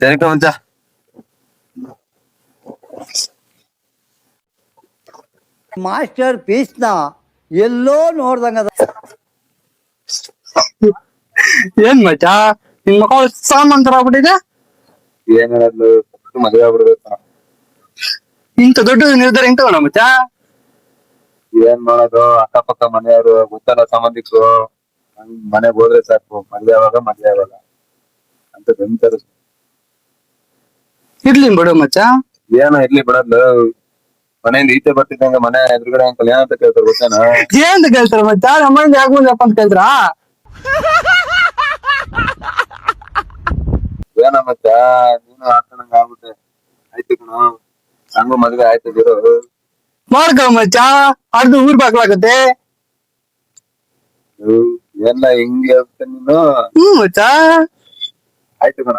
ಸರಿಕ ಮಂಚ. Master piece ನ ಎಲ್ಲೋ ನೋಡ್ದಂಗದ. ಏನ್ ಮಚ್ಚ ನಿನ್ ಮಕ್ಕ ಸಾಮಾನ್ ತರ ಆಗ್ಬಿಟ್ಟಿದೆ. ಏನ್ ಹೇಳೋದು, ಮದುವೆ ಆಗ್ಬಿಡ್ಬೇಕು. ಇಂತ ದೊಡ್ಡ ನಿರ್ಧಾರ ಹೆಂಗ್ ತಗೋಣ ಮಚ್ಚ? ಏನ್ ಮಾಡೋದು, ಅಕ್ಕಪಕ್ಕ ಮನೆಯವರು ಗೊತ್ತಲ್ಲ, ಸಂಬಂಧಿಕರು. ಮನೆಗ್ ಹೋದ್ರೆ ಸಾಕು, ಮದ್ವೆ ಆವಾಗ ಅಂತ ಬೆಂತಾರೆ. ಇರ್ಲಿ ಬಿಡು ಮಚ್ಚ. ಏನೋ ಇರ್ಲಿ ಬಿಡೋದು. ಮನೆಯಿಂದ ಈಚೆ ಬರ್ತಿದ್ದಂಗ ಮನೆ ಎದುರುಗಡೆ ಅಂಕಲ್ ಏನಂತ ಕೇಳ್ತಾರೆ ಗೊತ್ತೇನ? ಏನ್ ಕೇಳ್ತಾರ ಮಚ್ಚ? ನಮ್ಮನೆಯಿಂದ ಯಾಕೆ ಬಂದಪ್ಪ ಅಂತ ಕೇಳ್ತಾರ? ಏನ ಮಚ್ಚ, ನೀನು ಆಡ್ತಂಗ ಆಗ್ಬಿಟ್ಟೆ. ಆಯ್ತು ಕಣ, ನಂಗೂ ಮದ್ವೆ ಆಯ್ತು ಬಿಡು. ಮಾಡ್ಕೊ ಮಚ್ಚ, ಅರ್ಧ ಊರ್ ಬಾಕ್ಲಾಗತ್ತೆ. ಎಲ್ಲ ಹಿಂಗೆ ಹೇಳ್ತ ನೀನು. ಮಚ್ಚ. ಆಯ್ತು ಕಣ.